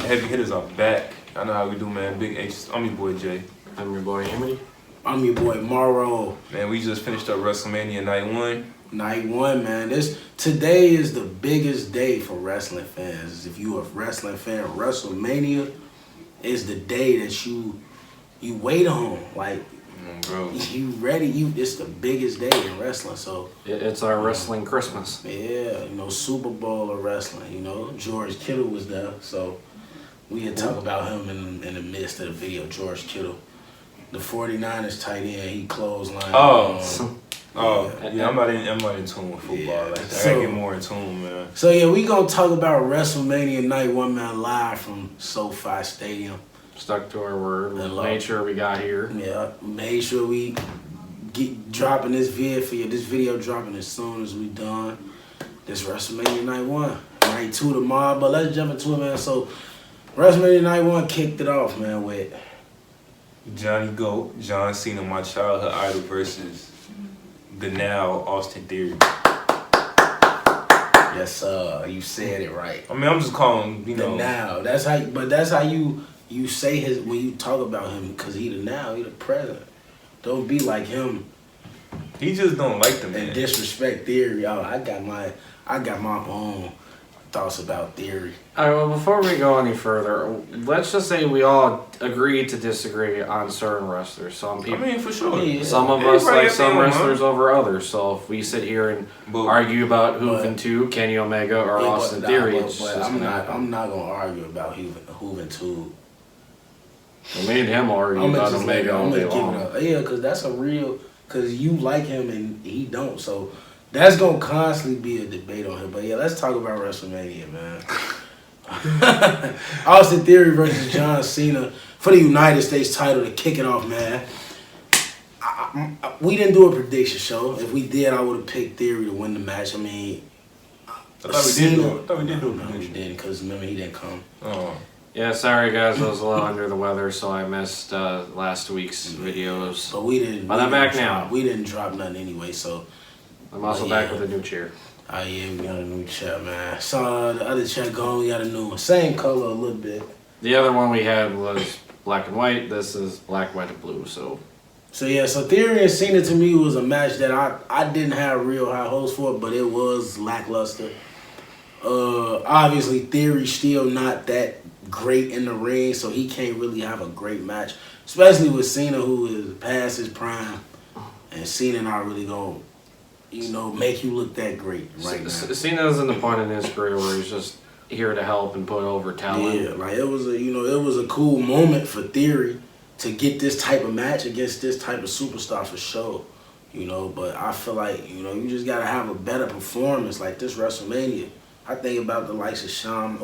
heavy hitters are back. I know how we do, man. Big H. I'm your boy Jay. I'm your boy Amity. I'm your boy Morrow. Man, we just finished up WrestleMania Night 1. Night 1, man. Today is the biggest day for wrestling fans. If you a wrestling fan, WrestleMania is the day that you wait on. Like, bro, you ready? It's the biggest day in wrestling. So it's our wrestling Christmas. Yeah, Super Bowl of wrestling. George Kittle was there, so we can talk about him in the midst of the video. George Kittle, the 49ers tight end, he clothesline. Yeah, I'm not in tune with football. Yeah. Like that. I gotta get more in tune, man. So yeah, we gonna talk about WrestleMania Night 1, man, live from SoFi Stadium. Stuck to our word. Made sure we got here. Yeah, made sure we get dropping this video for you. This video dropping as soon as we done. This WrestleMania Night 1. Night 2 tomorrow, but let's jump into it, man. So WrestleMania Night 1 kicked it off, man, with Johnny Goat, John Cena, my childhood idol, versus the now Austin Theory. Yes, you said it right. I mean, I'm just calling, the now. That's how you say his when you talk about him, because he the now, he the present. Don't be like him. He just don't like the man. And disrespect Theory. I got my own thoughts about Theory. All right, well, before we go any further, let's just say we all agree to disagree on certain wrestlers. Some people, I mean, for sure. Yeah. Some of us like some wrestlers over others. So if we sit here and argue about Hooven 2, Kenny Omega, or Austin Theory, I'm not gonna argue about Hooven 2. Me and him argue about Omega all day long. Yeah, because you like him and he don't. So that's gonna constantly be a debate on him. But yeah, let's talk about WrestleMania, man. Austin Theory versus John Cena for the United States title to kick it off, man. We didn't do a prediction show. If we did, I would have picked Theory to win the match. I mean, I thought we did do it. No, we didn't, because remember, he didn't come. Oh. Yeah, sorry guys, I was a little under the weather, so I missed last week's videos. But we didn't. But I'm back now. We didn't drop nothing anyway, so. I'm also back with a new chair. Oh yeah, we got a new chair, man. Saw the other chair gone, we got a new one. Same color a little bit. The other one we had was black and white. This is black, white, and blue, so Theory and Cena to me was a match that I didn't have real high hopes for, but it was lackluster. Obviously Theory still not that great in the ring, so he can't really have a great match, especially with Cena, who is past his prime, and Cena not really gonna make you look that great right now. Cena's in the point in his career where he's just here to help and put over talent. Yeah, like it was a cool moment for Theory to get this type of match against this type of superstar for sure. But I feel like you just gotta have a better performance like this WrestleMania. I think about the likes of Shawn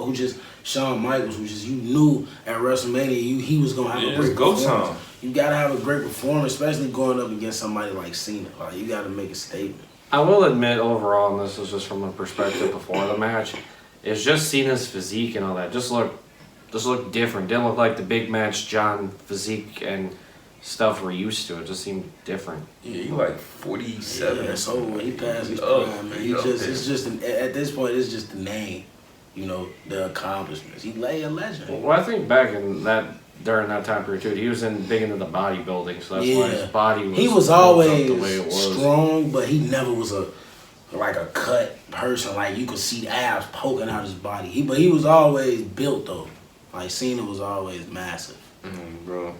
Michaels, which is you knew at WrestleMania he was gonna have a great performance. You gotta have a great performance, especially going up against somebody like Cena. Like you gotta make a statement. I will admit, overall, and this is just from a perspective before the match, it's just Cena's physique and all that. Just look different. Didn't look like the big match John physique and stuff we're used to. It just seemed different. Yeah, he like 47. Yeah, so he passed his prime, man. At this point, it's just the name, the accomplishments. He lay a legend. Well, I think back in during that time period too, he was big into the bodybuilding, so that's why his body was. He was always the way it was. strong, but he never was a cut person. Like you could see abs poking out his body. But he was always built though. Like Cena was always massive. Bro.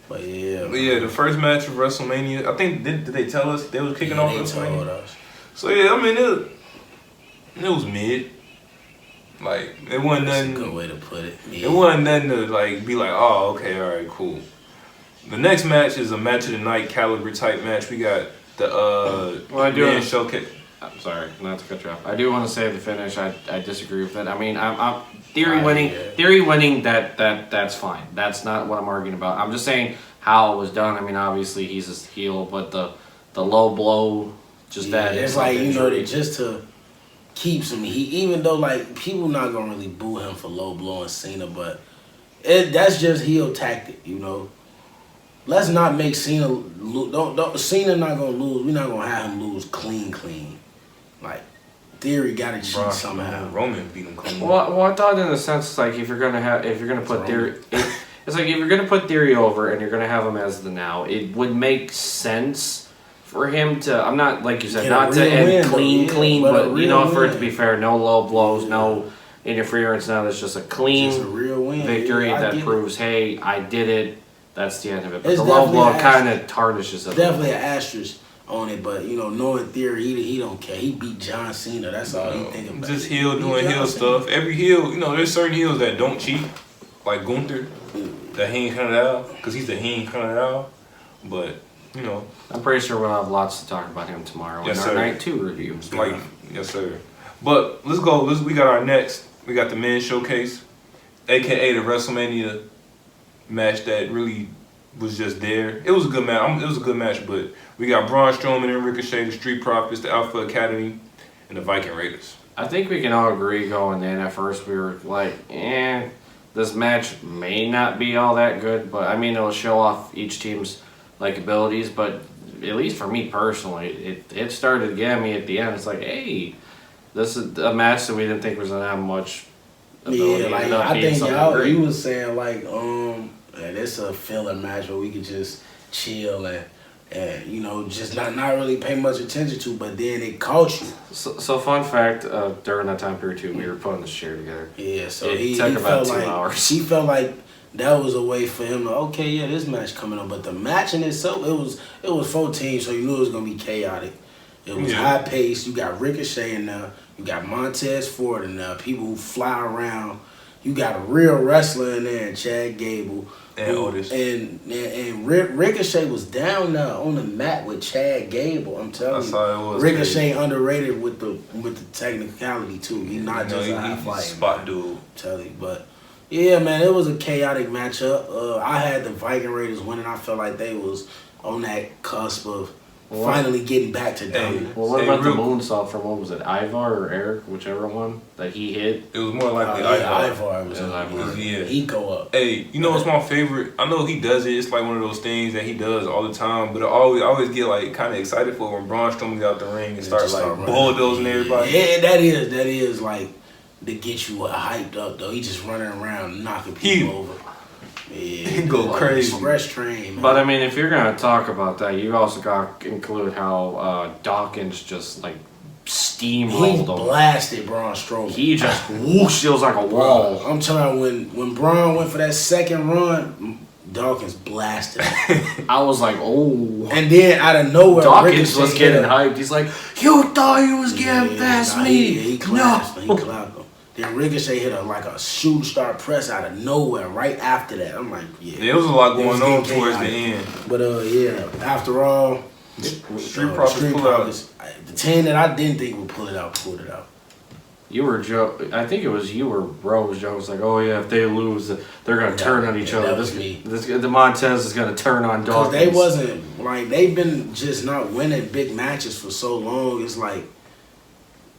But yeah. The first match of WrestleMania, I think, did they tell us they was kicking off WrestleMania? Told us. So yeah, I mean it was mid. Like it wasn't nothing. That's a good way to put it. Mid. It wasn't nothing to be like, oh, okay, all right, cool. The next match is a match of the night caliber type match. We got the man showcase. I'm sorry, not to cut you off. I do want to say the finish. I disagree with it. I mean, I'm Theory winning. Yeah. Theory winning. That's fine. That's not what I'm arguing about. I'm just saying how it was done. I mean, obviously he's a heel, but the low blow, that. It's like just to keep some heat. Even though people not gonna really boo him for low blowing Cena, but that's just heel tactic. Let's not make Cena lose. Cena not gonna lose. We're not gonna have him lose clean. Like Theory got to cheat somehow. Roman beat him clean. Well, I thought in a sense like if you're gonna put Theory, it's like if you're gonna put Theory over and you're gonna have him as the now, it would make sense for him to. I'm not like you said, not to end clean, but you know, for it to be fair, no low blows, no interference. Now there's just a clean victory that proves, hey, I did it. That's the end of it. But the low blow kind of tarnishes it. Definitely an asterisk on it, but you know, knowing Theory, he don't care. He beat John Cena. That's all he thinking about. Just heel doing heel stuff. Every heel, you know, there's certain heels that don't cheat, like Gunther, that he ain't counted out because he ain't counted out. But you know, I'm pretty sure we'll have lots to talk about him tomorrow in our night 2 review. Like, yes, sir. But let's go. We got our next. We got the men's showcase, aka the WrestleMania match that really was just there. It was a good match. It was a good match, but we got Braun Strowman and Ricochet, the Street Profits, the Alpha Academy, and the Viking Raiders. I think we can all agree going in at first we were like, this match may not be all that good, but I mean it'll show off each team's like abilities, but at least for me personally, it started getting me at the end. It's like, hey, this is a match that we didn't think was gonna have much ability. Yeah, like I think you was saying like, it's a filler match where we could just chill and you know, just not really pay much attention to, but then it caught you. So fun fact, during that time period too, we were putting this chair together. Yeah, so it took about 2 hours. He felt like that was a way for him to, okay, yeah, this match coming up, but the match in itself, it was 14, so you knew it was gonna be chaotic. It was high paced. You got Ricochet in there, you got Montez Ford in there, people who fly around. You got a real wrestler in there, Chad Gable. And Otis. And Ricochet was down there on the mat with Chad Gable. I'm telling you, Ricochet underrated with the technicality too. He's not just a high flyer spot dude. I'm telling you, but yeah, man, it was a chaotic matchup. I had the Viking Raiders winning. I felt like they was on that cusp of finally getting back to dominance. Well, what about the moonsault from, what was it, Ivar or Eric, whichever one that he hit? It was more likely Ivar was he go up. Hey, you know what's my favorite? I know he does it. It's like one of those things that he does all the time. But I always get like kind of excited for when Braun Strowman get out the ring and start like bulldozing everybody. Yeah, that is like to get you hyped up though. He just running around knocking people over. Yeah, he go crazy. Express train, man. But I mean, if you're gonna talk about that, you also got to include how Dawkins just like steamrolled him. He blasted Braun Strowman. He just whoosh, it was like a wall. I'm telling you, when Braun went for that second run, Dawkins blasted him. I was like, oh. And then out of nowhere, Dawkins was getting hyped. He's like, you thought you was getting past me. He clapped him. Then Ricochet hit a shooting star press out of nowhere right after that. I'm like, yeah. There was a lot going on towards the end. But after all, Street Profits pulled out. The team that I didn't think would pulled it out. You were I think it was you or Bro was joking. It's like, oh yeah, if they lose, they're gonna turn on each other. The Montez is gonna turn on Dawkins. They wasn't like, they've been just not winning big matches for so long. It's like,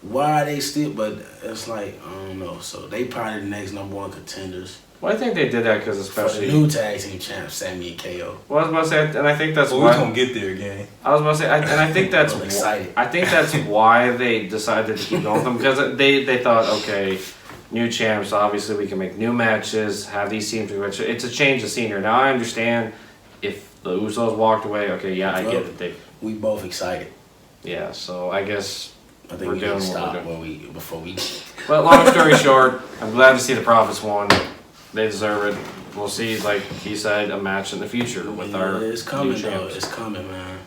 why are they still? But it's like, I don't know. So they probably the next #1 contenders. Well, I think they did that because especially for the new tag team champs, Sami and KO. Well, I was about to say, and I think that's why we're gonna get there again. I was about to say, and I think that's excited. I think that's why they decided to keep going with them, because they thought, okay, new champs, obviously we can make new matches, have these teams. It's a change of scenery. Now I understand if the Usos walked away. Okay, yeah, I get it. We both excited. Yeah, so I guess. I think we can stop before we. But long story short, I'm glad to see the Profits won. They deserve it. We'll see, like he said, a match in the future with our it's coming, new champs. It's coming, man.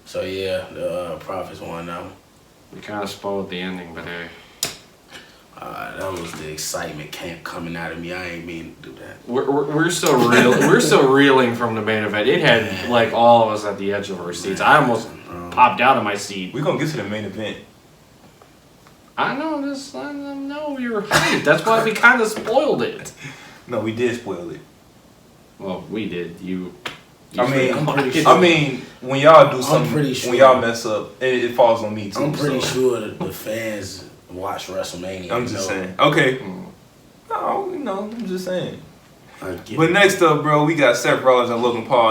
So yeah, the Profits won now. We kind of spoiled the ending, but hey. That was the excitement coming out of me. I ain't mean to do that. We're still we're still reeling from the main event. It had like all of us at the edge of our seats. I almost popped out of my seat. We're gonna get to the main event. I know this. I know you're hyped. That's why we kind of spoiled it. No, we did spoil it. Well, we did. I mean, when y'all do something, when y'all mess up, it falls on me too. I'm pretty sure that the fans watch WrestleMania. I'm just saying. Okay. No, I'm just saying. But next up, bro, we got Seth Rollins and Logan Paul.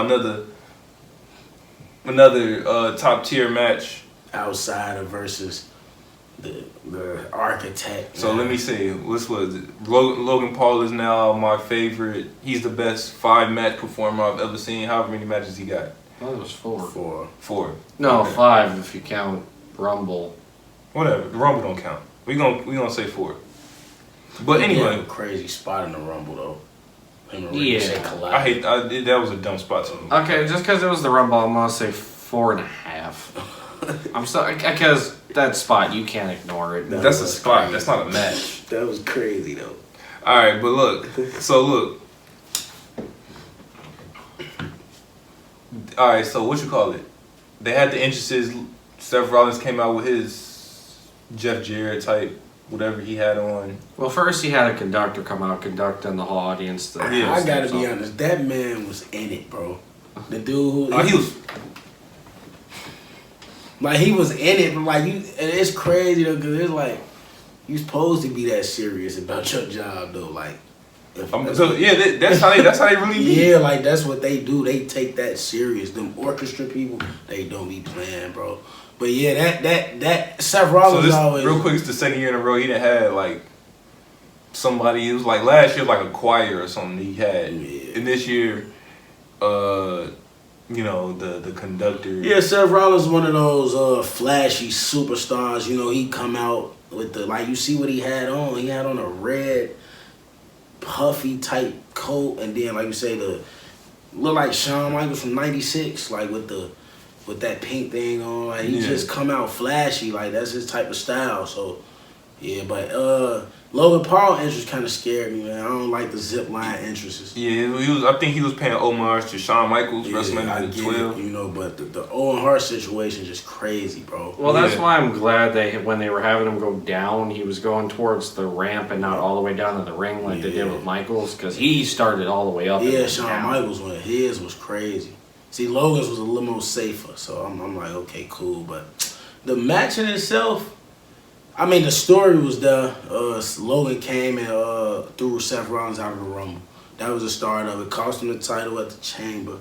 Another top tier match. Outsider versus the architect. So let me say, what's was it? Logan Paul is now my favorite. He's the best 5-match performer I've ever seen. However many matches he got. Oh, it was 4. 4. No, Okay. 5 if you count Rumble. Whatever. The Rumble don't count. We gonna say 4. But He anyway, had a crazy spot in the Rumble though. Him and Yeah. Ricochet collided. that was a dumb spot to me. Okay, just because it was the Rumble, I'm gonna say 4.5. I'm sorry, because that spot you can't ignore it. No. That's a was spot. crazy. That's not a match. That was crazy though. All right, but look. So look. All right, so what you call it? They had the entrances. Seth Rollins came out with his Jeff Jarrett type, whatever he had on. Well, first he had a conductor come out conducting the whole audience. Yeah. I gotta be honest, that man was in it, bro. The dude who He was. like he was in it, but like you, and it's crazy though, cause it's like you supposed to be that serious about your job though, like. So yeah, that's how they really be. Yeah, like that's what they do. They take that serious. Them orchestra people, they don't be playing, bro. But yeah, that Seth So Rollins this always real quick, it's the second year in a row he didn't have like somebody. It was like last year, like a choir or something he had, Yeah. and this year, you know, the conductor. Yeah, Seth Rollins is one of those flashy superstars. You know, he come out with the like you see what he had on. He had on a red puffy type coat, and then like you say the look like Shawn Michaels from '96, like with that pink thing on. Like he just come out flashy, like that's his type of style. So yeah, but Logan Paul entrance kind of scared me, man. I don't like the zip line entrances. Yeah, I think he was paying homage to Shawn Michaels, I WrestleMania get 12. it, you know, but the Owen Hart situation is just crazy, bro. Well, that's Yeah. why I'm glad when they were having him go down, he was going towards the ramp and not all the way down to the ring like they did with Michaels, because he started all the way up. Yeah, and Shawn down. Michaels went. His was crazy. See, Logan's was a little more safer, so I'm like, okay, cool. But the match in itself, I mean, the story was there. Logan came and threw Seth Rollins out of the Rumble. That was the start of it. Cost him the title at the Chamber.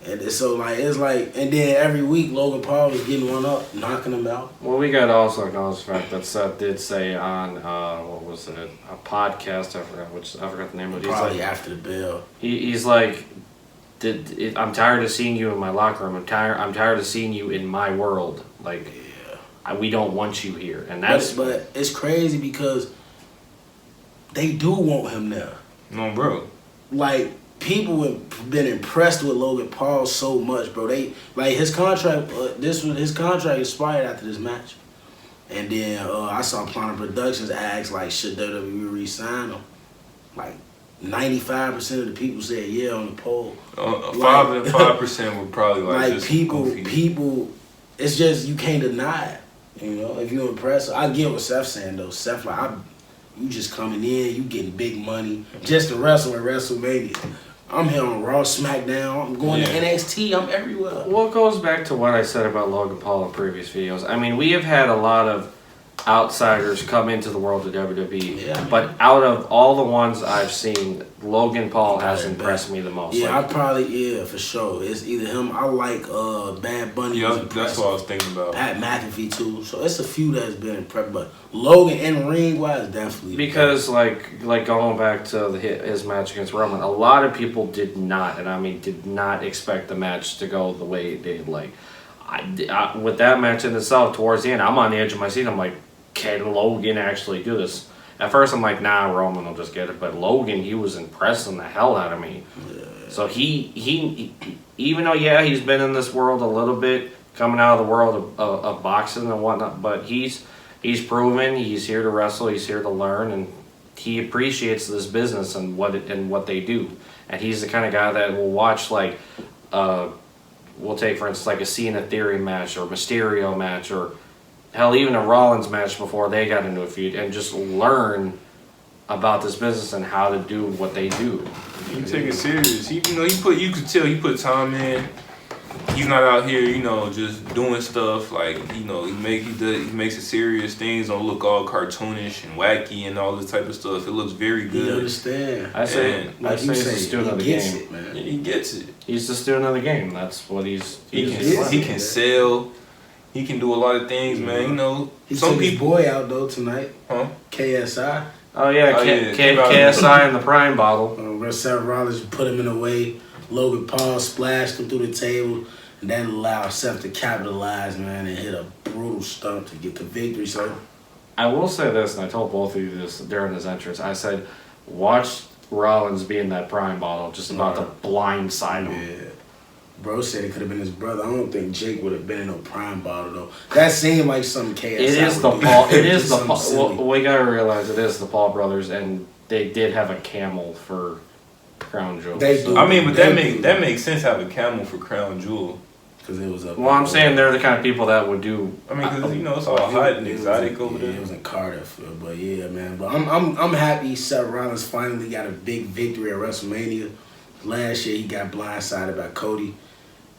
And so, like, it's like, and then every week Logan Paul was getting one up, knocking him out. Well, we got to also acknowledge the fact that Seth did say on, what was it, a podcast, I forgot the name of it. Probably He's like, after the bell. he's like, I'm tired of seeing you in my locker room. I'm tired of seeing you in my world. Like, we don't want you here, and that's. But it's crazy because they do want him there. No, bro. Like people have been impressed with Logan Paul so much, bro. They like his contract. His contract expired after this match, and then I saw Planet Productions ask like, should WWE re-sign him? Like 95% of the people said yeah on the poll. 5% were probably like just people. goofy. People, it's just you can't deny it. You know, if you impress, I get what Seth's saying though. Seth like, you just coming in, you getting big money just to wrestle at WrestleMania. I'm here on Raw, SmackDown. I'm going to NXT. I'm everywhere. Well, it goes back to what I said about Logan Paul in previous videos. I mean, we have had a lot of outsiders come into the world of WWE, Yeah. but out of all the ones I've seen, Logan Paul has impressed me the most. Yeah, Like, I probably, for sure. It's either him. I like Bad Bunny. Yeah, was that's impressive. what I was thinking about. Pat McAfee too. So it's a few that's been impressive, but Logan in ring wise definitely. because like going back to his match against Roman, a lot of people did not, and I mean did not expect the match to go the way it did. Like, I with that match in itself, towards the end, I'm on the edge of my seat. I'm like, can Logan actually do this? At first, I'm like, nah, Roman will just get it. But Logan, he was impressing the hell out of me. Yeah. So he even though, he's been in this world a little bit, coming out of the world of boxing and whatnot, but he's proven he's here to wrestle, he's here to learn, and he appreciates this business and what they do. And he's the kind of guy that will watch, like, we'll take, for instance, like a Cena Theory match or Mysterio match or hell, even a Rollins match before they got into a feud, and just learn about this business and how to do what they do. He take it serious. You could tell he put time in. He's not out here, just doing stuff like, he makes it serious. Things don't look all cartoonish and wacky and all this type of stuff. It looks very You good. understand? I say Like he's you just a say, student of the he gets game. it, man. And he gets it. He's just doing another game. That's what He can sell. He can do a lot of things, man. You know, He some took his people. boy out though tonight. Huh? KSI. Oh yeah, Oh, yeah, KSI in the prime bottle. Seth Rollins put him in the way. Logan Paul splashed him through the table, and that allowed Seth to capitalize, man, and hit a brutal stump to get the victory. So I will say this, and I told both of you this during his entrance. I said, watch Rollins be in that prime bottle, just about to blindside him. yeah. Bro said it could have been his brother. I don't think Jake would have been in no prime bottle though. That seemed like some KSI. It is the would do. Paul. It is the Something Paul. silly. Well, we gotta realize it is the Paul brothers, and they did have a camel for crown jewel. They do. I mean, but They do. that makes sense. Have a camel for crown jewel. Because it was up. Well, I'm saying they're the kind of people that would do. I mean, because you know it's all hot and exotic over Yeah, there. it was in Cardiff, but yeah, man. But I'm happy Seth Rollins finally got a big victory at WrestleMania. Last year he got blindsided by Cody.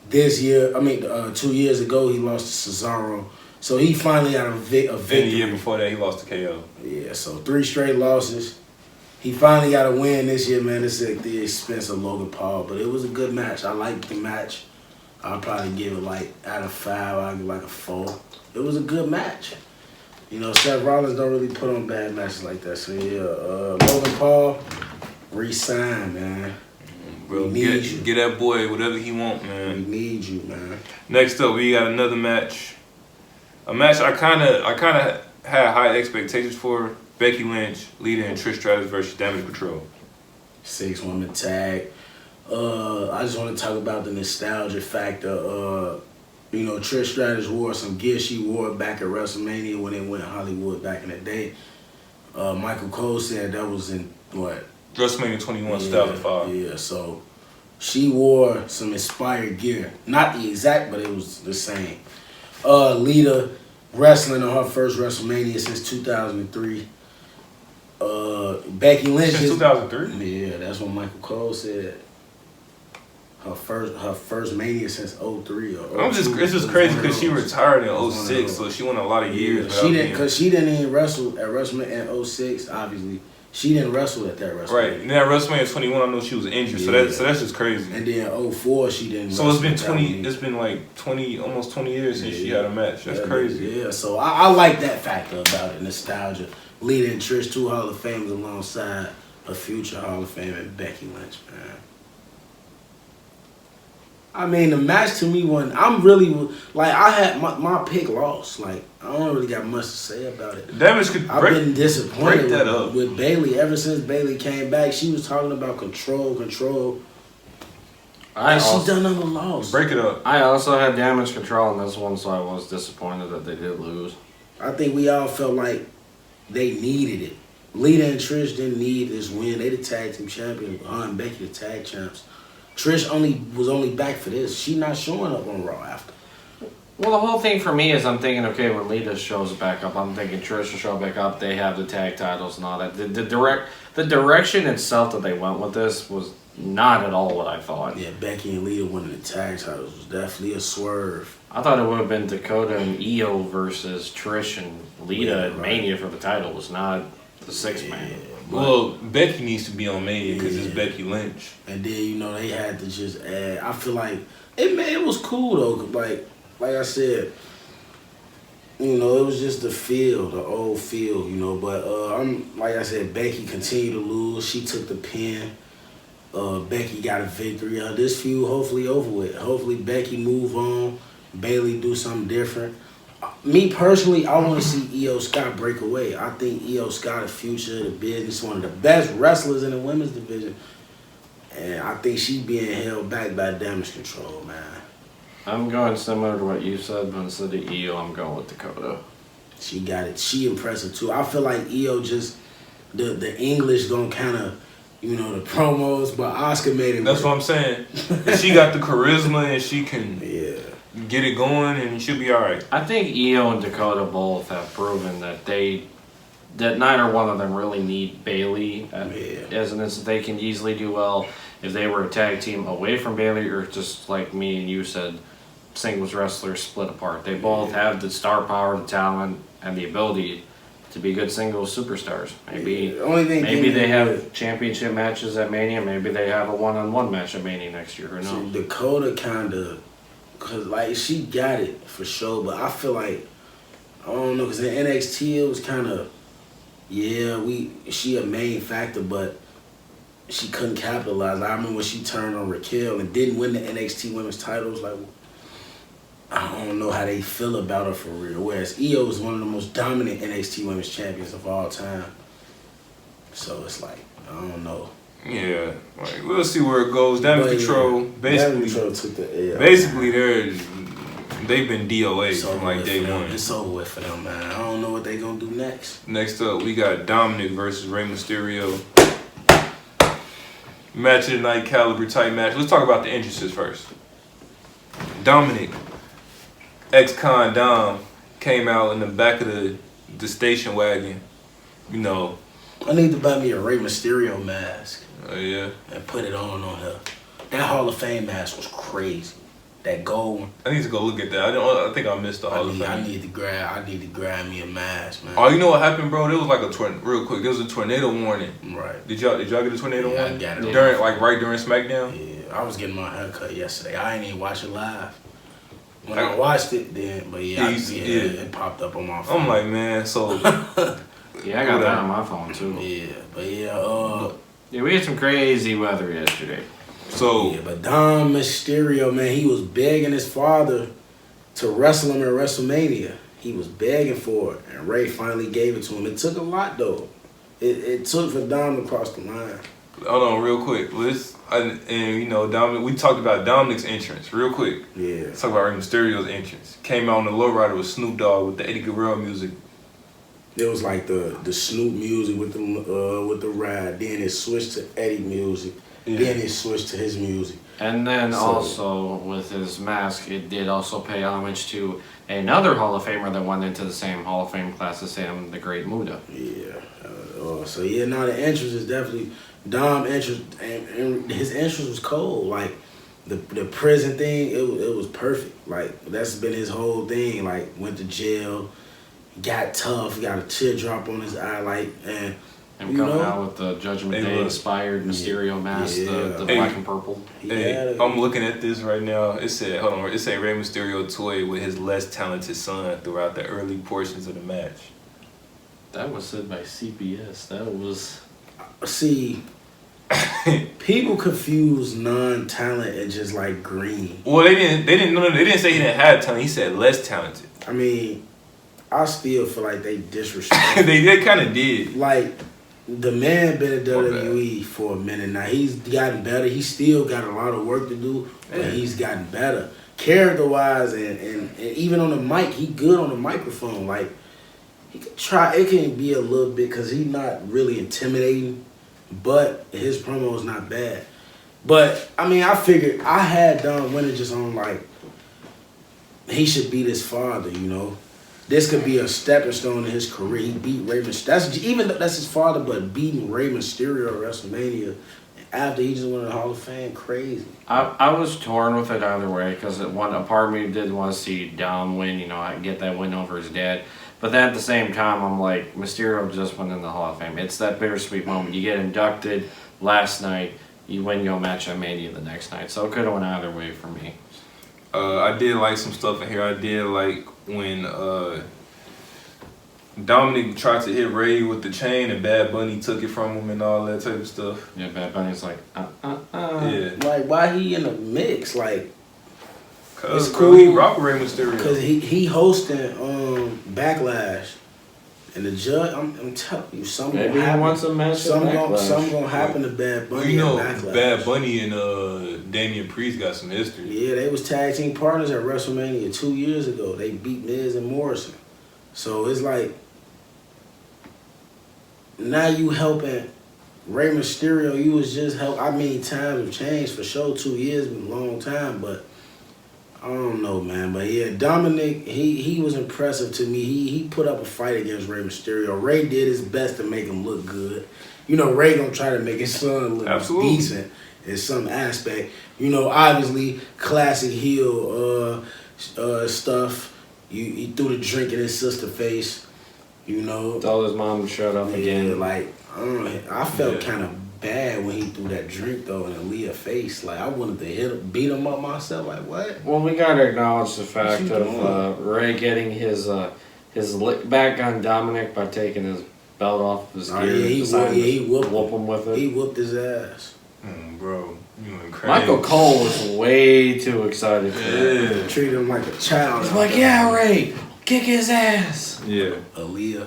This year, 2 years ago he lost to Cesaro. So he finally got a Then the victory. year before that, he lost to KO. Yeah, so 3 straight losses. He finally got a win this year, man. It's at the expense of Logan Paul, but it was a good match. I liked the match. I'll probably give it like out of 5, I'll give like a 4. It was a good match. You know, Seth Rollins don't really put on bad matches like that. So yeah, Logan Paul, re-sign, man. Bro, We need you. get that boy whatever he want, We man. need you, man. Next up, we got another match. A match I kind of had high expectations for. Becky Lynch, Lita and Trish Stratus versus Damage Control. 6-woman tag. I just want to talk about the nostalgia factor. You know, Trish Stratus wore some gear she wore back at WrestleMania when it went Hollywood back in the day. Michael Cole said that was in what? WrestleMania 21, 2005. Yeah, so she wore some inspired gear. Not the exact, but it was the same. Lita wrestling on her first WrestleMania since 2003. Becky Lynch Since 2003? Yeah, that's what Michael Cole said. Her first Mania since 03 or It's just crazy because she retired in 06, so she went a lot of years. She didn't, because she didn't even wrestle at WrestleMania in 06, obviously. She didn't wrestle at that WrestleMania. Right. And then at WrestleMania 21, I know she was injured, so that's just crazy. And then 04, she didn't So it's been wrestle at 20. that It's been like 20, almost 20 years since she had a match. That's Yeah, crazy. Yeah, so I like that factor about it, nostalgia. Lita and Trish, 2 Hall of Famers alongside a future Hall of Famer, Becky Lynch, man. I mean, the match to me wasn't. I'm really like I had my pick lost. Like I don't really got much to say about it. Damage could I've break. been disappointed break that up. with Bayley ever since Bayley came back. She was talking about control, and she done another loss. Break it up. I also had Damage Control in this one, so I was disappointed that they did lose. I think we all felt like they needed it. Lita and Trish didn't need this win. They the tag team champions. Her and Becky the tag champs. Trish was only back for this. She not showing up on Raw after. Well, the whole thing for me is I'm thinking, okay, when Lita shows back up, I'm thinking Trish will show back up. They have the tag titles and all that. The direction itself that they went with this was not at all what I thought. Yeah, Becky and Lita winning the tag titles was definitely a swerve. I thought it would have been Dakota and Io versus Trish and Lita at Mania for the titles, not the 6-man. Yeah, Well, Becky needs to be on Mania because it's Becky Lynch. and then they had to just add. I feel like it was cool though. Like I said, it was just the old feel. But I'm like I said, Becky continued to lose. She took the pin. Becky got a victory. This feud hopefully over with. Hopefully Becky move on. Bayley do something different. Me personally, I want to see Io Scott break away. I think Io Scott, the future of the business, one of the best wrestlers in the women's division. And I think she's being held back by Damage Control, man. I'm going similar to what you said, but instead of Io, I'm going with Dakota. She got it. She impressive, too. I feel like Io just, the English gonna kind of, the promos, but Oscar made it That's work. what I'm saying. If she got the charisma and she can Yeah. get it going, and she'll be all right. I think Io and Dakota both have proven that that neither one of them really need Bayley as an instance. They can easily do well if they were a tag team away from Bayley, or just like me and you said, singles wrestlers split apart. They both have the star power, the talent, and the ability to be good singles superstars. Maybe they have championship matches at Mania. Maybe they have a one-on-one match at Mania next year. Who knows? Dakota kind of Cause like she got it for sure, but I feel like I don't know. Cause in NXT it was kind of she a main factor, but she couldn't capitalize. I remember when she turned on Raquel and didn't win the NXT Women's titles. Like I don't know how they feel about her for real. Whereas Io is one of the most dominant NXT Women's champions of all time. So it's like I don't know. Yeah, like we'll see where it goes. Damage Control, basically, took the L. Basically, they've been DOA from like day one. It's over with for them, man. I don't know what they gonna do next. Next up, we got Dominik versus Rey Mysterio. Match of the night, caliber type match. Let's talk about the entrances first. Dominik, ex-con Dom, came out in the back of the station wagon. You know. I need to buy me a Rey Mysterio mask. Oh yeah. And put it on her. That Hall of Fame mask was crazy. That gold one. I need to go look at that. I think I missed the Hall of Fame. I need to grab me a mask, man. Oh, you know what happened, bro? There was like real quick. There was a tornado warning. Right. Did y'all get a tornado warning? I got it. Right during SmackDown? Yeah, I was getting my hair cut yesterday. I ain't even watch it live. When I watched it, then, but it popped up on my phone. I'm like, man, so. Yeah, I got that on my phone too. Yeah, but yeah, we had some crazy weather yesterday. So. Yeah, but Dom Mysterio, man, he was begging his father to wrestle him at WrestleMania. He was begging for it, and Ray finally gave it to him. It took a lot, though. It took for Dom to cross the line. Hold on, real quick. Dominic. We talked about Dominik's entrance, real quick. Yeah. Let's talk about Rey Mysterio's entrance. Came out on the lowrider with Snoop Dogg with the Eddie Guerrero music. It was like the Snoop music with the ride. Then it switched to Eddie music. Yeah. Then it switched to his music. And then also with his mask, it did also pay homage to another Hall of Famer that went into the same Hall of Fame class as him, the Great Muda. Yeah. Now the entrance is definitely Dom entrance, and his entrance was cold. Like the prison thing, it was perfect. Like that's been his whole thing. Like went to jail. Got tough, got a teardrop on his eye, and him coming out with the Judgment Day inspired Mysterio mask, the black and purple. Hey, I'm looking at this right now. It said Rey Mysterio toyed with his less talented son throughout the early portions of the match. That was said by CBS. That was. See, people confuse non-talent and just like green. Well, they didn't say he didn't have talent. He said less talented. I mean, I still feel like they disrespect. they kind of did. Like, the man been at WWE for a minute now. He's gotten better. He still got a lot of work to do, but he's gotten better. Character-wise and even on the mic, he good on the microphone. Like, he can try. It can be a little bit because he's not really intimidating, but his promo is not bad. But, I mean, I figured I had Don Winter just on, like, he should beat his father, you know. This could be a stepping stone in his career. He beat Rey Mysterio. That's his father, but beating Rey Mysterio at WrestleMania after he just won the Hall of Fame, crazy. I was torn with it either way because a part of me did want to see Dom win. You know, I get that win over his dad. But then at the same time, I'm like, Mysterio just went in the Hall of Fame. It's that bittersweet moment. You get inducted last night, you win your match at Mania the next night. So it could have went either way for me. I did like some stuff in here. I did like when Dominik tried to hit Ray with the chain and Bad Bunny took it from him and all that type of stuff. Yeah, Bad Bunny's like, Yeah. Like, why he in the mix? Like, it's cool. He rock Rey Mysterio. Because he hosting Backlash. And the judge, I'm telling you, something gonna happen. Something gonna happen to Bad Bunny. Well, you know, Backlash. Bad Bunny and Damian Priest got some history. Yeah, they was tag team partners at WrestleMania 2 years ago. They beat Miz and Morrison. So it's like, now you helping Rey Mysterio. You was just help. I mean, times have changed for sure. 2 years been a long time, but I don't know, man. But yeah, Dominik, he was impressive to me. He put up a fight against Rey Mysterio. Ray did his best to make him look good. You know, Ray gonna try to make his son look decent in some aspect. You know, obviously, classic heel stuff. He threw the drink in his sister's face. You know, told his mom to shut up again. Like I felt kind of bad when he threw that drink though in Aaliyah's face. Like I wanted to beat him up myself. Like what? Well, we gotta acknowledge the fact What you of Ray getting his lick back on Dominik by taking his belt off of his gear. He whooped him with it. He whooped his ass. Bro, you went crazy. Michael Cole was way too excited for that. Treated him like a child. He's like, yeah, Ray, kick his ass. Yeah. Aaliyah,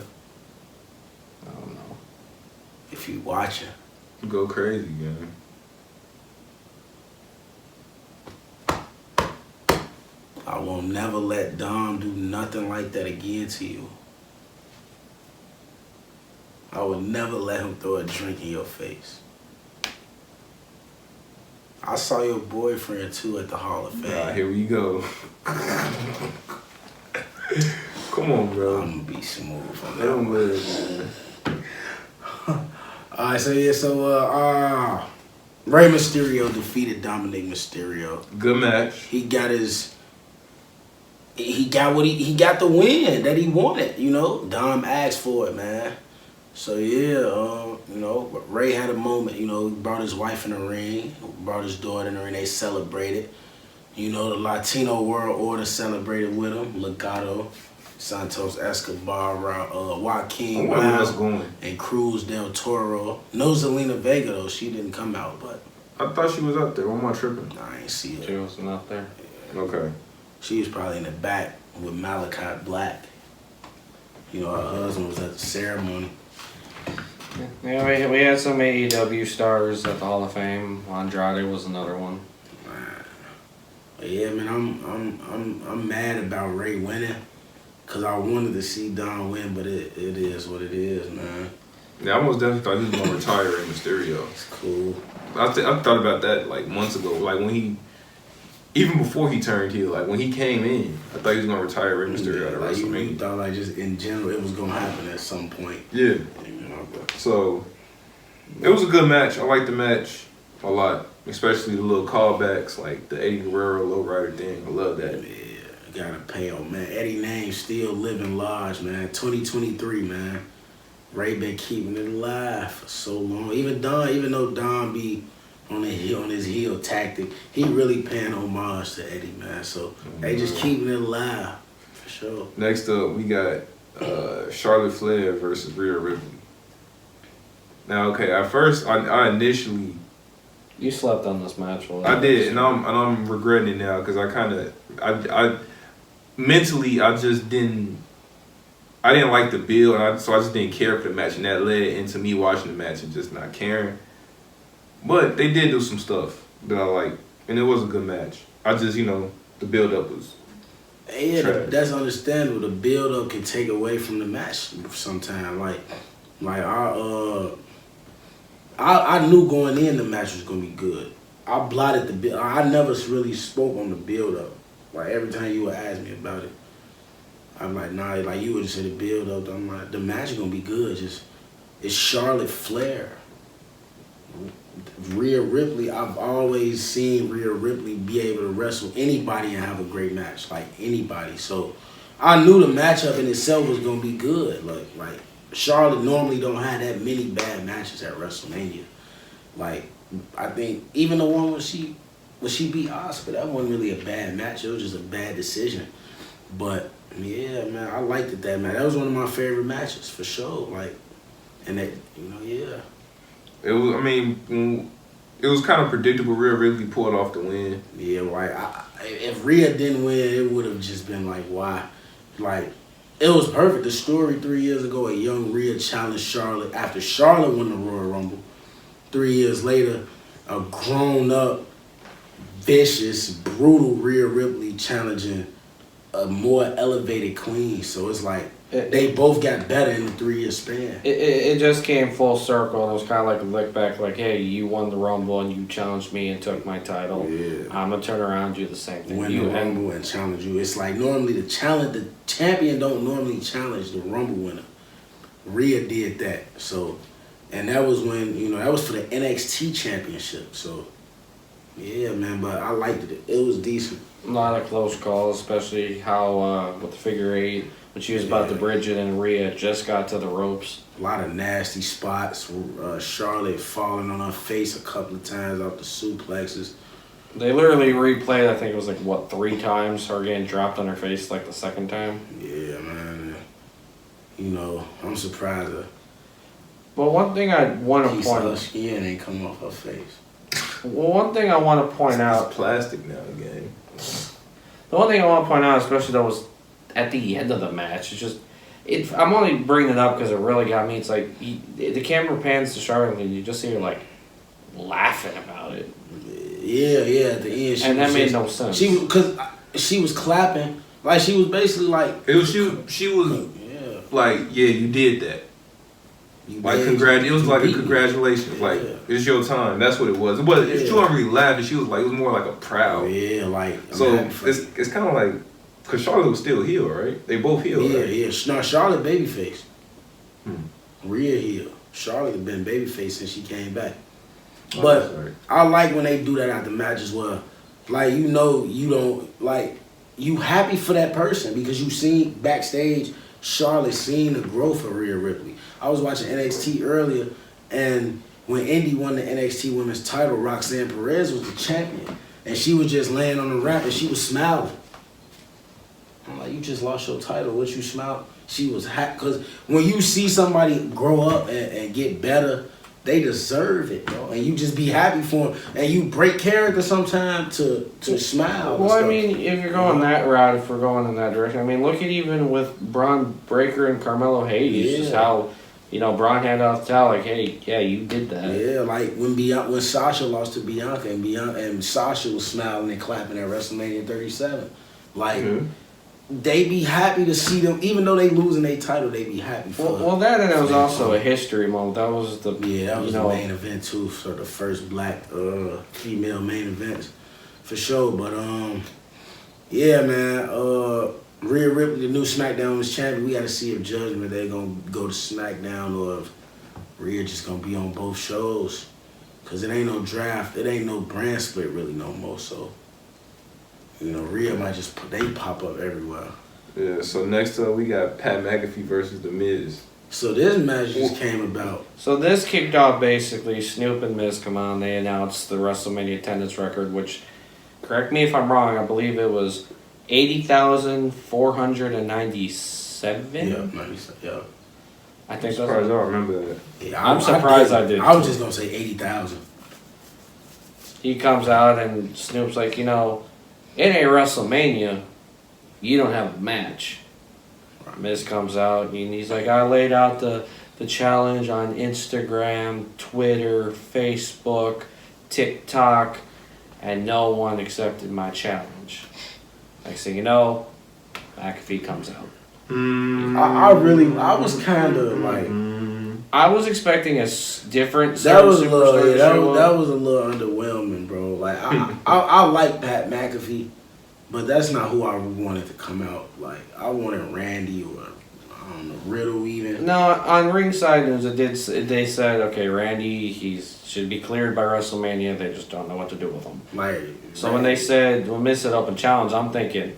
I don't know. if you watching. Go crazy, man. I will never let Dom do nothing like that again to you. I would never let him throw a drink in your face. I saw your boyfriend too at the Hall of Fame. Nah, here we go. Come on, bro. I'm gonna be smooth on Let that him one. live, man. Alright, so Rey Mysterio defeated Dominik Mysterio. Good match. He got the win that he wanted, you know. Dom asked for it, man. So yeah, you know, Ray had a moment, you know, he brought his wife in the ring, brought his daughter in the ring, they celebrated. You know, the Latino World Order celebrated with him, Legado, Santos Escobar, Joaquin Where that's Wild, going? and Cruz del Toro. No Zelina Vega though, she didn't come out, but I thought she was up there. What am I tripping? I ain't see She her. wasn't up there. Okay. She was probably in the back with Malachi Black. You know, her husband was at the ceremony. Yeah, we had some AEW stars at the Hall of Fame. Andrade was another one. But yeah, man, I'm mad about Ray winning, cause I wanted to see Don win, but it is what it is, man. Yeah, I almost definitely thought he was gonna retire in Mysterio. It's cool. I thought about that like months ago. Like when even before he turned heel, like when he came in, I thought he was gonna retire Rey Mysterio at Like you WrestleMania. thought like just in general it was gonna happen at some point. Yeah. You know, but So it was a good match. I liked the match a lot, especially the little callbacks like the Eddie Guerrero lowrider thing. I love that. yeah, gotta pay on, man. Eddie name still living large, man. 2023, man. Ray been keeping it alive for so long. Even though Don be on his heel tactic, he really paying homage to Eddie, man. So they just keeping it alive for sure. Next up, we got Charlotte Flair versus Rhea Ripley. Now, okay, at first, I initially You slept on this match. I did, and I'm regretting it now because I mentally I didn't like the build, so I just didn't care for the match, and that led into me watching the match and just not caring. But they did do some stuff that I liked, and it was a good match. I just, you know, the build up was Yeah, trash. that's understandable. The build up can take away from the match sometimes. I knew going in the match was gonna be good. I blotted the build. I never really spoke on the build up. Like every time you would ask me about it, I'm like, nah. Like you would just say the build up. I'm like, the match is gonna be good. Just it's Charlotte Flair. Rhea Ripley, I've always seen Rhea Ripley be able to wrestle anybody and have a great match, like anybody. So I knew the matchup in itself was gonna be good. Like Charlotte normally don't have that many bad matches at WrestleMania. Like I think even the one when she beat Asuka, that wasn't really a bad match. It was just a bad decision. But yeah, man, I liked it that match. That was one of my favorite matches for sure. Like, and that yeah. It was. I mean, it was kind of predictable. Rhea Ripley pulled off the win. Yeah, right. If Rhea didn't win, it would have just been like, why? Like, it was perfect. The story 3 years ago, a young Rhea challenged Charlotte after Charlotte won the Royal Rumble. 3 years later, a grown-up, vicious, brutal Rhea Ripley challenging a more elevated queen. So it's like they both got better in the 3 year span. It just came full circle, and it was kind of like a look back, like, hey, you won the Rumble and you challenged me and took my title. Yeah. I'm gonna turn around and do the same thing. Win the Rumble and challenge you. It's like normally the champion don't normally challenge the Rumble winner. Rhea did that. So, and that was when, that was for the NXT championship. So, yeah, man, but I liked it. It was decent. A lot of close calls, especially how with the figure eight, But she was about to bridge it, and Rhea just got to the ropes. A lot of nasty spots. Charlotte falling on her face a couple of times off the suplexes. They literally replayed, I think it was 3 times, her getting dropped on her face the second time. Yeah, man. I'm surprised Well, one thing I want to point out. Skin ain't come off her face. Well, one thing I want to point out. It's plastic now again. The one thing I want to point out, especially though, was at the end of the match. It's just, I'm only bringing it up because it really got me. It's the camera pans to Charlotte and you just see her laughing about it. Yeah, at the end. And that made no sense. Because she was clapping. She was basically It was she was yeah, you did that. It was a congratulations. It's your time. That's what it was. She wasn't really laughing. She was it was more like a proud. Yeah, so it's kind of because Charlotte was still heel, right? They both heel. Yeah, right? yeah. No, Charlotte babyface. Rhea heel. Charlotte had been babyface since she came back. But I like when they do that at the match as well. You don't you happy for that person because you seen backstage Charlotte seeing the growth of Rhea Ripley. I was watching NXT earlier, and when Indy won the NXT Women's title, Roxanne Perez was the champion, and she was just laying on the ramp and she was smiling. I'm like, you just lost your title. What you smile? She was happy because when you see somebody grow up and get better, they deserve it, bro. And you just be happy for them. And you break character sometimes to smile. Well, I mean, if you're going that route, if we're going in that direction, I mean, look at even with Braun Breaker and Carmelo Hayes, just how, Braun had off the towel, hey, yeah, you did that. Yeah, when Sasha lost to Bianca and Sasha was smiling and clapping at WrestleMania 37. They be happy to see them, even though they losing their title. They be happy for. Well, that and it was also a history moment. That was the that was the main event too, for the first black female main event, for sure. But yeah, man, Rhea Ripley, the new SmackDown Women's Champion. We got to see if Judgment they're gonna go to SmackDown or if Rhea just gonna be on both shows, cause it ain't no draft, it ain't no brand split really no more. So. Rhea might just they pop up everywhere. Yeah, so next up we got Pat McAfee versus The Miz. So this match just came about. So this kicked off basically Snoop and Miz come on. They announced the WrestleMania attendance record, which, correct me if I'm wrong, I believe it was 80,497. Yeah, 97. Yeah. I think I'm surprised I don't remember that. Yeah, I'm surprised I did. I was just gonna say 80,000. He comes out and Snoop's like, in a WrestleMania, you don't have a match. Miz comes out and he's like, I laid out the challenge on Instagram, Twitter, Facebook, TikTok, and no one accepted my challenge. Next thing you know, McAfee comes out. I was kind of I was expecting a different. That was a little. That was a little underwhelming, bro. I like Pat McAfee, but that's not who I wanted to come out. I wanted Randy or Riddle even. No, on Ringside News they said, okay, Randy should be cleared by WrestleMania. They just don't know what to do with him. So when Miz said open challenge, I'm thinking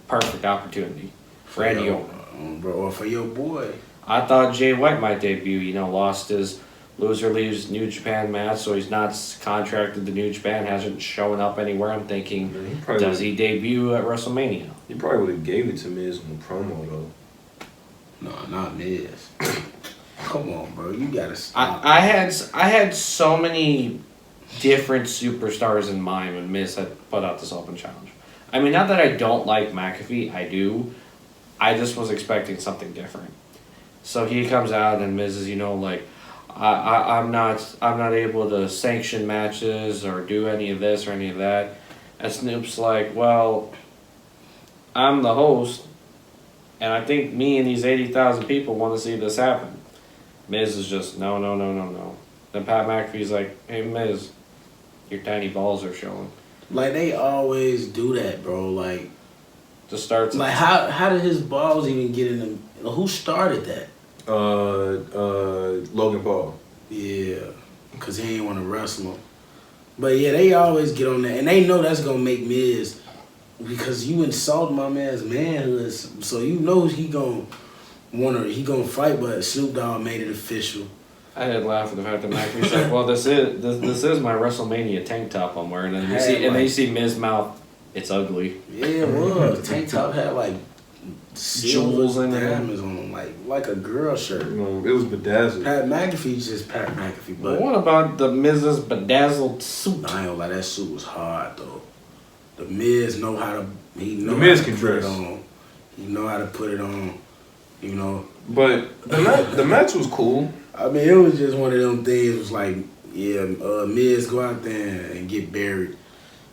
perfect opportunity. Randy Orton, bro, or for your boy. I thought Jay White might debut. Lost his loser leaves New Japan match, so he's not contracted to New Japan. Hasn't shown up anywhere. I'm thinking, does he debut at WrestleMania? He probably would have gave it to Miz on the promo though. No, not Miz. Come on, bro. You gotta stop. I had so many different superstars in mind when Miz had put out this open challenge. I mean, not that I don't like McAfee, I do. I just was expecting something different. So he comes out and Miz is, I'm not able to sanction matches or do any of this or any of that. And Snoop's like, well, I'm the host, and I think me and these 80,000 people want to see this happen. Miz is just, no. Then Pat McAfee's like, hey, Miz, your tiny balls are showing. They always do that, bro. Just starts. How did his balls even get in them? Who started that? Logan Paul. Yeah, because he ain't want to wrestle him. But yeah, they always get on that, and they know that's gonna make Miz because you insult my man's manhood, so you know he gonna fight. But Snoop Dogg made it official. I did laugh at the fact that McAfee's like, well, this is my WrestleMania tank top I'm wearing, and then you see Miz mouth, it's ugly. Yeah, it was. Tank top had like Jewels in there, diamonds on them, like a girl shirt. You know, it was bedazzled. Pat McAfee's just Pat McAfee. But what about the Miz's bedazzled suit? I ain't gonna lie, that suit was hard though. The Miz know how to. He know The Miz how to can put dress. it on. He know how to put it on. You know. But the match was cool. I mean, it was just one of them things. It was like, yeah, Miz go out there and get buried.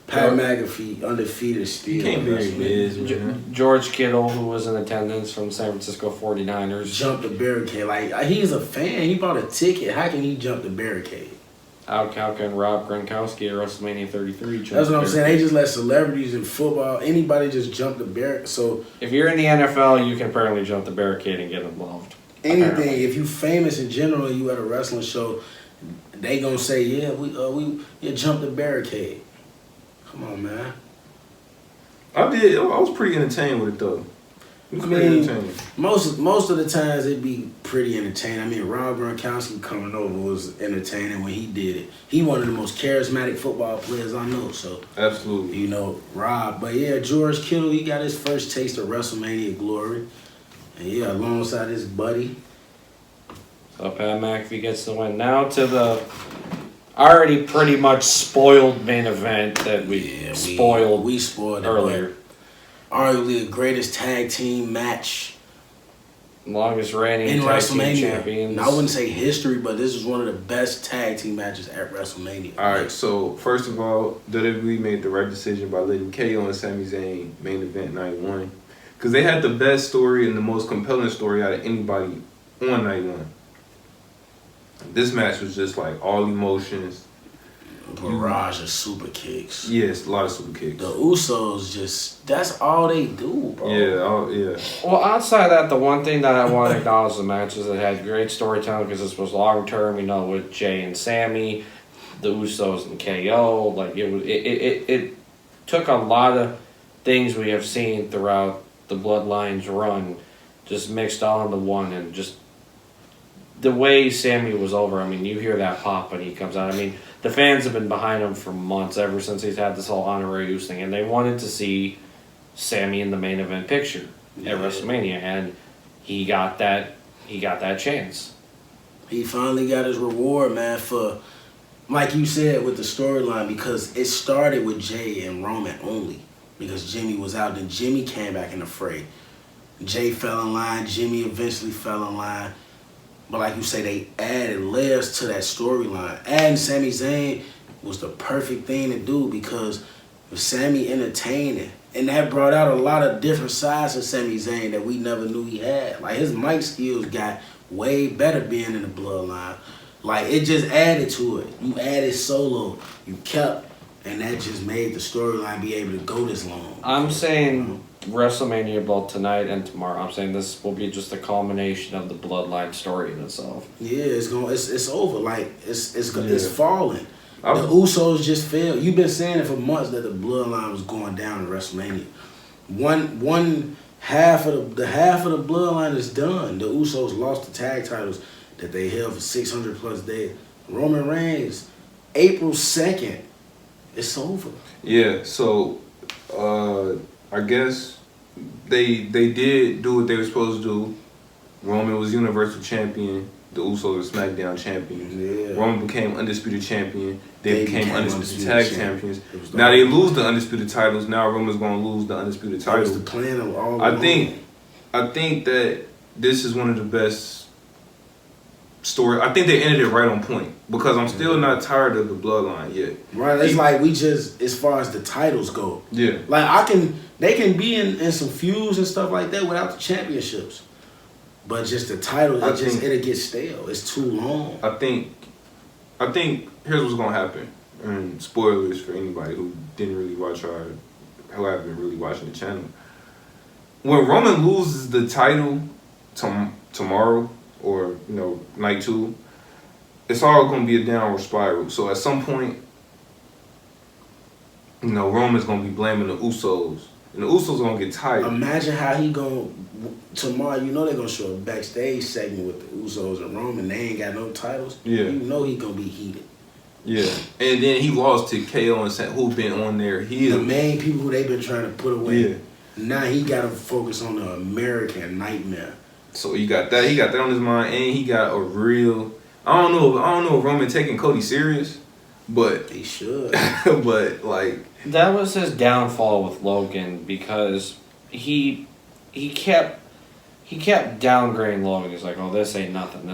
Pat McAfee undefeated still. You can't bury Miz, man. George Kittle, who was in attendance from San Francisco 49ers. Jumped the barricade. Like, he's a fan. He bought a ticket. How can he jump the barricade? Al Kalka and Rob Gronkowski at WrestleMania 33. That's what I'm saying. They just let celebrities in football, anybody just jump the barricade. So if you're in the NFL, you can apparently jump the barricade and get involved. anything, Apparently. if you famous in general, you at a wrestling show, they gonna say, yeah, we jump the barricade. Come on, man. I was pretty entertained with it though. It was pretty entertaining. Most of the times it'd be pretty entertaining. I mean, Rob Gronkowski coming over was entertaining when he did it. He one of the most charismatic football players I know. So Absolutely. you know, Rob. But yeah, George Kittle, he got his first taste of WrestleMania glory. And yeah, alongside his buddy. So Pat McAfee gets the win. Now to the already pretty much spoiled main event that we spoiled it earlier. Arguably the greatest tag team match Longest reigning in tag team WrestleMania. champions. Now, I wouldn't say history, but this is one of the best tag team matches at WrestleMania. All right, so first of all, WWE made the right decision by letting KO and Sami Zayn main event night one, because they had the best story and the most compelling story out of anybody on night one. This match was just like all emotions. Barrage of super kicks. Yes, a lot of super kicks. The Usos that's all they do, bro. Yeah. Well, outside of that, the one thing that I want to acknowledge the match is it had great storytelling because this was long term, you know, with Jay and Sammy, the Usos and KO. Like it took a lot of things we have seen throughout the Bloodline's run, just mixed all into one, and just the way Sammy was over. I mean, you hear that pop when he comes out. I mean, the fans have been behind him for months, ever since he's had this whole honorary Uso thing, and they wanted to see Sammy in the main event picture at WrestleMania, and he got that chance. He finally got his reward, man, for, like you said, with the storyline, because it started with Jay and Roman only, because Jimmy was out, then Jimmy came back in the fray. Jay fell in line, Jimmy eventually fell in line. But like you say, they added layers to that storyline. Adding Sami Zayn was the perfect thing to do because with Sami entertaining, and that brought out a lot of different sides of Sami Zayn that we never knew he had. Like his mic skills got way better being in the Bloodline. Like it just added to it. You added Solo, you kept, and that just made the storyline be able to go this long. I'm saying WrestleMania both tonight and tomorrow. I'm saying this will be just a culmination of the Bloodline story in itself. Yeah, it's over. Like it's falling. The I'm- Usos just failed. You've been saying it for months that the Bloodline was going down in WrestleMania. One half of the Bloodline is done. The Usos lost the tag titles that they held for 600 plus days. Roman Reigns, April 2nd, it's over. Yeah, so I guess they did do what they were supposed to do. Roman was Universal Champion. The Usos were SmackDown champions. Yeah. Roman became Undisputed Champion. They became Undisputed Undisputed Tag Champions. It was the- Now they lose the Undisputed titles. Now Roman's going to lose the Undisputed That was title. the plan of all I along. think that this is one of the best story. I think they ended it right on point because I'm still not tired of the Bloodline yet. Right, it's like we just, as far as the titles go, Yeah. like they can be in some feuds and stuff like that without the championships, but just the title, it'll get stale. It's too long. I think here's what's gonna happen. And spoilers for anybody who didn't really watch who haven't been really watching the channel. When Roman loses the title tomorrow or night two, it's all gonna be a downward spiral. So at some point, Roman's gonna be blaming the Usos And the Usos gonna get tired. Imagine how he tomorrow. You know they're gonna show a backstage segment with the Usos and Roman. They ain't got no titles. Yeah. You know he gonna be heated. Yeah. And then he lost to KO and who been on their heel. The main people who they been trying to put away. Yeah. Now he got to focus on the American Nightmare. So he got that. He got that on his mind, and he got a real. I don't know if Roman taking Cody serious, but He should. but like That was his downfall with Logan because he kept downgrading Logan. He's like, oh, this ain't nothing.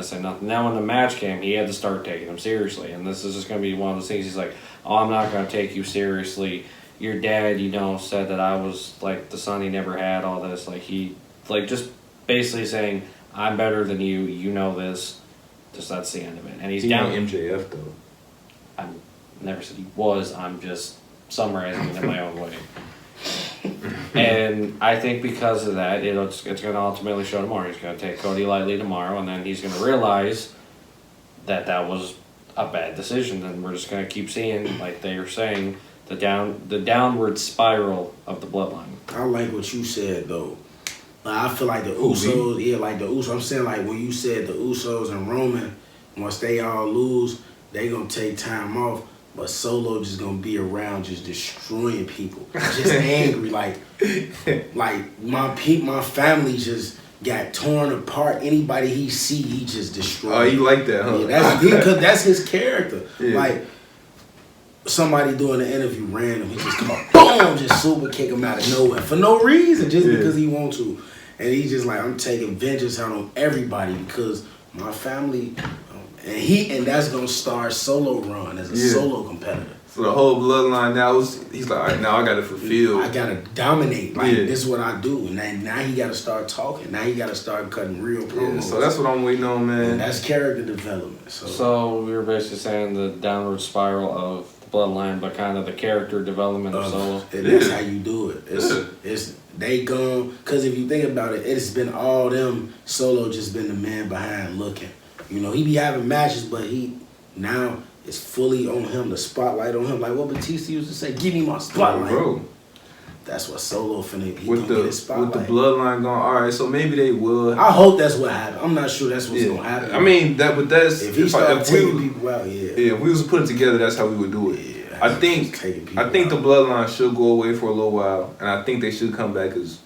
Now when the match came, he had to start taking him seriously, and this is just gonna be one of those things. He's like, oh, I'm not gonna take you seriously. Your dad, said that I was like the son he never had. All this, just basically saying, I'm better than you. You know this. Just that's the end of it. And he's down. MJF though. I never said he was. I'm just summarizing it in my own way. And I think because of that, it's going to ultimately show tomorrow. He's going to take Cody lightly tomorrow, and then he's going to realize that was a bad decision. And we're just going to keep seeing, like they were saying, the downward spiral of the bloodline. I like what you said though. I feel like the Usos, like the Usos. I'm saying like when you said the Usos and Roman, once they all lose, they gonna take time off. But Solo just gonna be around, just destroying people, just angry. Like my family just got torn apart. Anybody he see, he just destroyed. Oh, you like that, huh? Yeah, because that's his character. Yeah. Like somebody doing an interview random, he just come up, boom, just super kick him out of nowhere for no reason, just because he want to. And he's just like, I'm taking vengeance out on everybody because my family, and that's gonna start Solo run as a solo competitor. So the whole bloodline now he's like, all right, now I gotta fulfill. I gotta dominate. Like this is what I do. And now he gotta start talking. Now he gotta start cutting real promos. Yeah, so that's what I'm waiting on, man. And that's character development. So we were basically saying the downward spiral of the bloodline, but kind of the character development of Solo. That's how you do it. It's they gone, because if you think about it, it's been all them. Solo just been the man behind looking. He be having matches, but he now it's fully on him, the spotlight on him. Like what Batista used to say, give me my spotlight. Bro. That's what Solo finna, he with gonna get his spotlight. With the bloodline going, all right, so maybe they will. I hope that's what happened. I'm not sure that's what's gonna happen. I mean, that's if he started taking people out, if we was to put it together, that's how we would do it. Yeah, I think the bloodline should go away for a little while, and I think they should come back as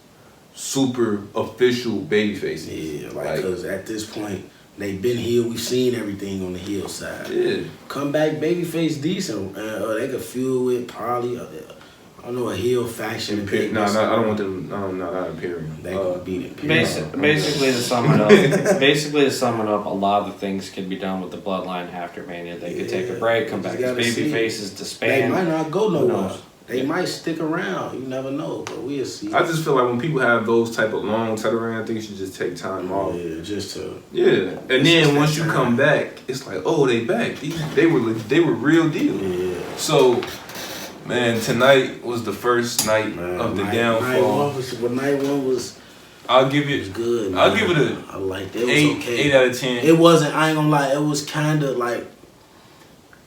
super official baby faces. Yeah, because at this point they've been heel. We've seen everything on the heel side. Yeah, come back babyface decent. They could feud with probably I don't know, a heel faction. I don't want them. Not Imperium. They gonna beat Imperium. Basically, to sum it up, a lot of things can be done with the bloodline after Mania. They could take a break, come back as baby faces, disband. They might not go nowhere. They might stick around. You never know, but we'll see. I just feel like when people have those type of long turnaround, I think you should just take time off. Yeah, just to. Yeah, and then once you come back, it's like, oh, they back. They were real deal. Yeah. So. Man, tonight was the first night of the downfall. Night one was. I'll give it. It was good. I'll give it I liked it. It was okay. 8 out of 10. It wasn't. I ain't gonna lie. It was kind of like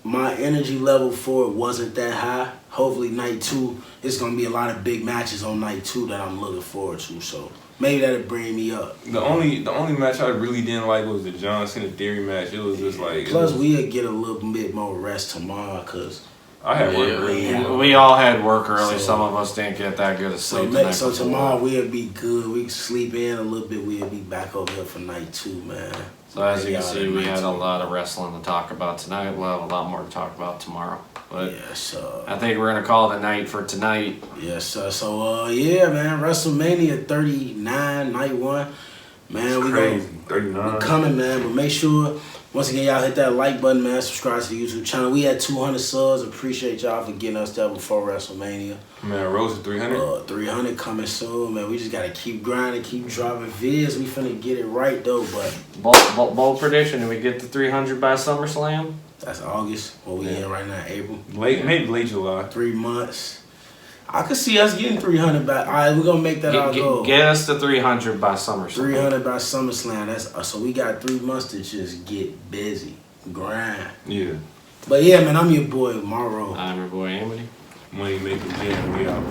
my energy level for it wasn't that high. Hopefully, night 2, it's gonna be a lot of big matches on night 2 that I'm looking forward to. So maybe that'll bring me up. The only match I really didn't like was the John Cena Theory match. It was just like. Plus, we'll get a little bit more rest tomorrow because. I had work early. We all had work early. Some of us didn't get that good of sleep. So tomorrow we'll be good. We can sleep in a little bit. We'll be back over here for night 2, man. So as you can see, we had a lot of wrestling to talk about tonight. We'll have a lot more to talk about tomorrow. But yes, I think we're gonna call it a night for tonight. Yes, sir. So man, WrestleMania 39, night 1. Man, we crazy. 39. We coming, man. But make sure. Once again, y'all hit that like button, man. Subscribe to the YouTube channel. We had 200 subs. Appreciate y'all for getting us there before WrestleMania. Man, rose to 300. 300 coming soon, man. We just gotta keep grinding, keep dropping vids. We finna get it right though, but bold prediction: do we get to 300 by SummerSlam? That's August. What we in right now? April. Maybe late July. 3 months. I could see us getting 300 back. All right, we're gonna make that our goal. Get us to 300 by SummerSlam. 300 by SummerSlam. That's so we got 3 months to just get busy, grind. Yeah. But yeah, man, I'm your boy Morrow. I'm your boy Amity. Money making jam. We out.